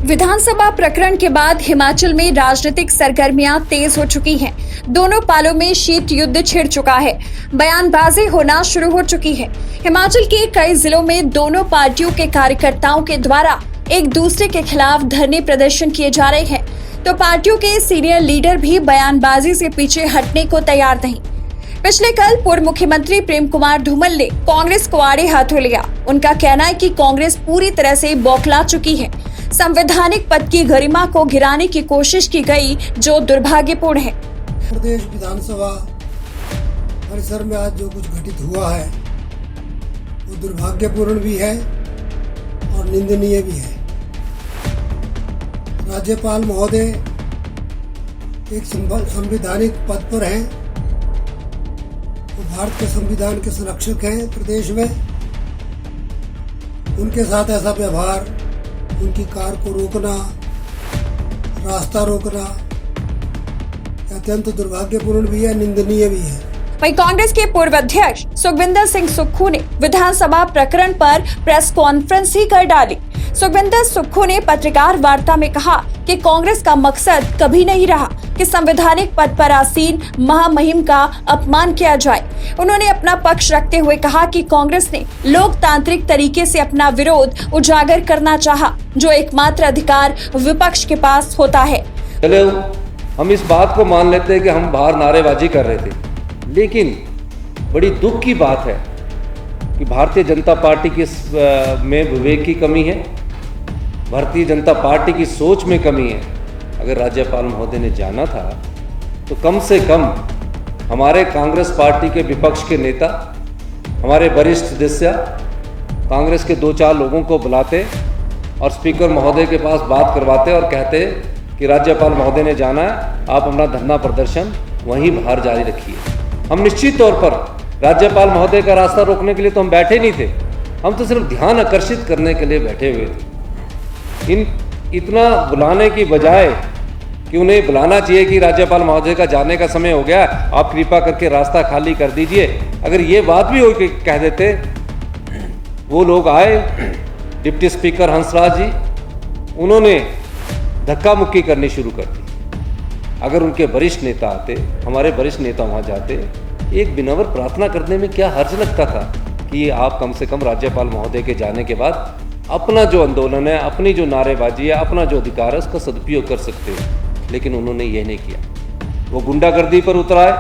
विधानसभा प्रकरण के बाद हिमाचल में राजनीतिक सरगर्मियां तेज हो चुकी हैं। दोनों पालों में शीत युद्ध छिड़ चुका है। बयानबाजी होना शुरू हो चुकी है। हिमाचल के कई जिलों में दोनों पार्टियों के कार्यकर्ताओं के द्वारा एक दूसरे के खिलाफ धरने प्रदर्शन किए जा रहे हैं, तो पार्टियों के सीनियर लीडर भी बयानबाजी से पीछे हटने को तैयार नहीं। पिछले कल पूर्व मुख्यमंत्री प्रेम कुमार धूमल ने कांग्रेस को आड़े हाथों लिया। उनका कहना है कि कांग्रेस पूरी तरह से बौखला चुकी है। संवैधानिक पद की गरिमा को गिराने की कोशिश की गई, जो दुर्भाग्यपूर्ण है। प्रदेश विधानसभा परिसर में आज जो कुछ घटित हुआ है वो दुर्भाग्यपूर्ण भी है और निंदनीय भी है। राज्यपाल महोदय एक संवैधानिक पद पर हैं, वो भारत के संविधान के संरक्षक हैं प्रदेश में। उनके साथ ऐसा व्यवहार, उनकी कार को रोकना, रास्ता रोकना अत्यंत दुर्भाग्यपूर्ण भी है, निंदनीय भी है। वहीं कांग्रेस के पूर्व अध्यक्ष सुखविंदर सिंह सुक्खू ने विधानसभा प्रकरण पर प्रेस कॉन्फ्रेंस ही कर डाली। सुखविंदर सुक्खू ने पत्रकार वार्ता में कहा कि कांग्रेस का मकसद कभी नहीं रहा कि संवैधानिक पद पर आसीन महामहिम का अपमान किया जाए। उन्होंने अपना पक्ष रखते हुए कहा कि कांग्रेस ने लोकतांत्रिक तरीके से अपना विरोध उजागर करना चाहा, जो एकमात्र अधिकार विपक्ष के पास होता है। चले हम इस बात को मान लेते हैं कि हम बाहर नारेबाजी कर रहे थे, लेकिन बड़ी दुख की बात है कि भारतीय जनता पार्टी की में विवेक की कमी है, भारतीय जनता पार्टी की सोच में कमी है। अगर राज्यपाल महोदय ने जाना था तो कम से कम हमारे कांग्रेस पार्टी के विपक्ष के नेता, हमारे वरिष्ठ सदस्य कांग्रेस के 2-4 लोगों को बुलाते और स्पीकर महोदय के पास बात करवाते और कहते कि राज्यपाल महोदय ने जाना है, आप अपना धरना प्रदर्शन वहीं बाहर जारी रखिए। हम निश्चित तौर पर राज्यपाल महोदय का रास्ता रोकने के लिए तो हम बैठे नहीं थे, हम तो सिर्फ ध्यान आकर्षित करने के लिए बैठे हुए थे। इतना बुलाने की बजाय कि उन्हें बुलाना चाहिए कि राज्यपाल महोदय का जाने का समय हो गया, आप कृपा करके रास्ता खाली कर दीजिए। अगर ये बात भी हो के कह देते, वो लोग आए, डिप्टी स्पीकर हंसराज जी, उन्होंने धक्का मुक्की करनी शुरू कर दी। अगर उनके वरिष्ठ नेता आते, हमारे वरिष्ठ नेता वहाँ जाते, एक विनम्र प्रार्थना करने में क्या हर्ज लगता था कि आप कम से कम राज्यपाल महोदय के जाने के बाद अपना जो आंदोलन है, अपनी जो नारेबाजी है, अपना जो अधिकार है, उसका सदुपयोग कर सकते हैं। लेकिन उन्होंने ये नहीं किया। वो गुंडागर्दी पर उतर आए,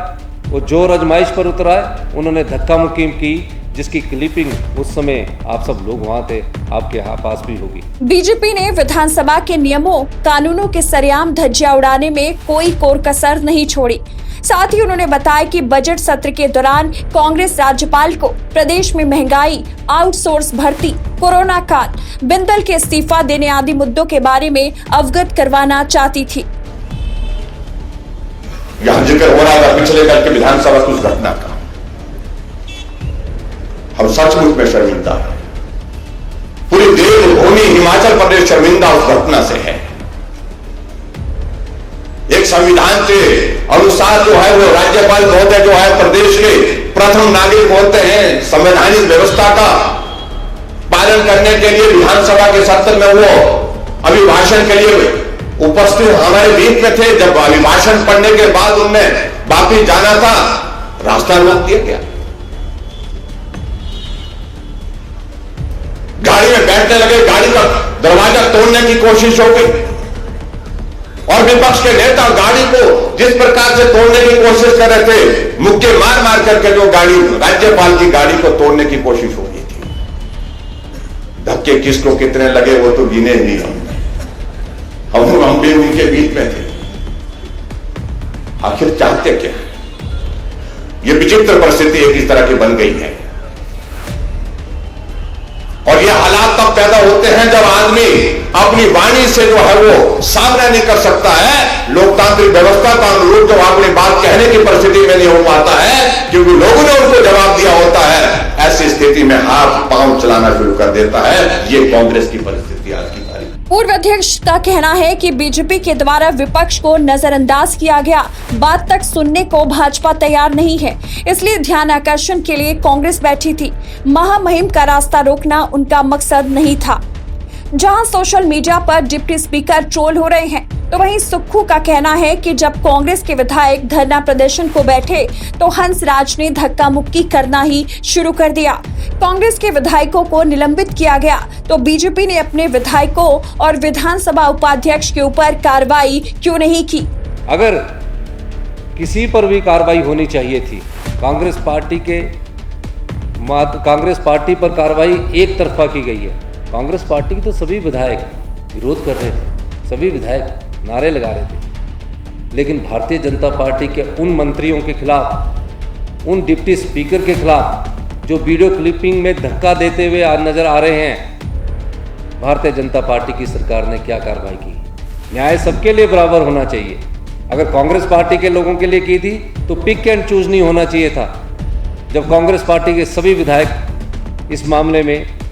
वो जोर आजमाइश पर उतर आए, उन्होंने धक्का मुक्की की, जिसकी क्लिपिंग उस समय आप सब लोग वहाँ थे, आपके पास भी होगी। बीजेपी ने विधानसभा के नियमों कानूनों के सरेआम धज्जियां उड़ाने में कोई कोर कसर नहीं छोड़ी। साथ ही उन्होंने बताया कि बजट सत्र के दौरान कांग्रेस राज्यपाल को प्रदेश में महंगाई, आउटसोर्स भर्ती, कोरोना काल, बिंदल के इस्तीफा देने आदि मुद्दों के बारे में अवगत करवाना चाहती थी। यहाँ जिक्र हो रहा था पिछले कल के विधानसभा की उस घटना का, हम सचमुच में शर्मिंदा है। पूरी देवभूमि हिमाचल प्रदेश शर्मिंदा उस घटना से है। एक संविधान के अनुसार जो है वो राज्यपाल महोदय जो है प्रदेश के प्रथम नागरिक होते हैं। संवैधानिक व्यवस्था का पालन करने के लिए विधानसभा के सत्र में वो अभिभाषण के लिए उपस्थित हमारे बीच में थे। जब अभिभाषण पढ़ने के बाद उनने वापिस जाना था, रास्ता रोक दिया गया। गाड़ी में बैठने लगे, गाड़ी का दरवाजा तोड़ने की कोशिश हो गई और विपक्ष के नेता गाड़ी को जिस प्रकार से तोड़ने की कोशिश कर रहे थे, मुक्के मार मार करके जो गाड़ी, राज्यपाल की गाड़ी को तोड़ने की कोशिश हो रही थी। धक्के किसको कितने लगे वो तो गिने नहीं हम भी उनके बीच में थे। आखिर चाहते क्या? ये विचित्र परिस्थिति एक इस तरह की बन गई है और ये हालात तब पैदा होते हैं जब आदमी अपनी वाणी से जो है वो सामना नहीं कर सकता है। लोकतांत्रिक व्यवस्था का अनुरूप जो अपनी बात कहने की परिस्थिति में नहीं हो पाता है, क्योंकि लोगों ने उनको जवाब दिया होता है। ऐसी स्थिति में हाथ पांव चलाना शुरू कर देता है। ये कांग्रेस की परिस्थिति आज की तारीख। पूर्व अध्यक्ष का कहना है कि बीजेपी के द्वारा विपक्ष को नजरअंदाज किया गया, बात तक सुनने को भाजपा तैयार नहीं है, इसलिए ध्यान आकर्षण के लिए कांग्रेस बैठी थी। महामहिम का रास्ता रोकना उनका मकसद नहीं था। जहां सोशल मीडिया पर डिप्टी स्पीकर ट्रोल हो रहे हैं, तो वहीं सुक्खू का कहना है कि जब कांग्रेस के विधायक धरना प्रदर्शन को बैठे तो हंसराज ने धक्का मुक्की करना ही शुरू कर दिया। कांग्रेस के विधायकों को निलंबित किया गया तो बीजेपी ने अपने विधायकों और विधानसभा उपाध्यक्ष के ऊपर कार्रवाई क्यों नहीं की? अगर किसी पर भी कार्रवाई होनी चाहिए थी, कांग्रेस पार्टी पर कार्रवाई एक तरफा की गई है। कांग्रेस पार्टी के तो सभी विधायक विरोध कर रहे थे, सभी विधायक नारे लगा रहे थे, लेकिन भारतीय जनता पार्टी के उन मंत्रियों के खिलाफ, उन डिप्टी स्पीकर के खिलाफ जो वीडियो क्लिपिंग में धक्का देते हुए आज नजर आ रहे हैं, भारतीय जनता पार्टी की सरकार ने क्या कार्रवाई की? न्याय सबके लिए बराबर होना चाहिए। अगर कांग्रेस पार्टी के लोगों के लिए की थी तो पिक एंड चूज नहीं होना चाहिए था। जब कांग्रेस पार्टी के सभी विधायक इस मामले में,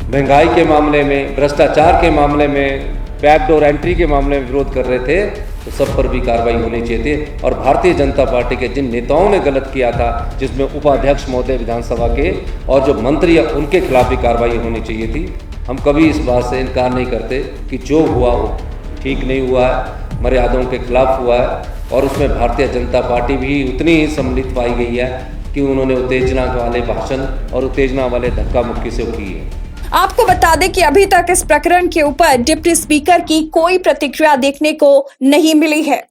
महंगाई के मामले में, भ्रष्टाचार के मामले में, बैकडोर एंट्री के मामले में विरोध कर रहे थे, तो सब पर भी कार्रवाई होनी चाहिए थी। और भारतीय जनता पार्टी के जिन नेताओं ने गलत किया था, जिसमें उपाध्यक्ष महोदय विधानसभा के और जो मंत्री है उनके खिलाफ भी कार्रवाई होनी चाहिए थी। हम कभी इस बात से इनकार नहीं करते कि जो हुआ वो ठीक नहीं हुआ है, मर्यादाओं के खिलाफ हुआ है, और उसमें भारतीय जनता पार्टी भी उतनी ही सम्मिलित पाई गई है कि उन्होंने उत्तेजना वाले भाषण और उत्तेजना वाले धक्का मुक्की से की है। आपको बता दें कि अभी तक इस प्रकरण के ऊपर डिप्टी स्पीकर की कोई प्रतिक्रिया देखने को नहीं मिली है।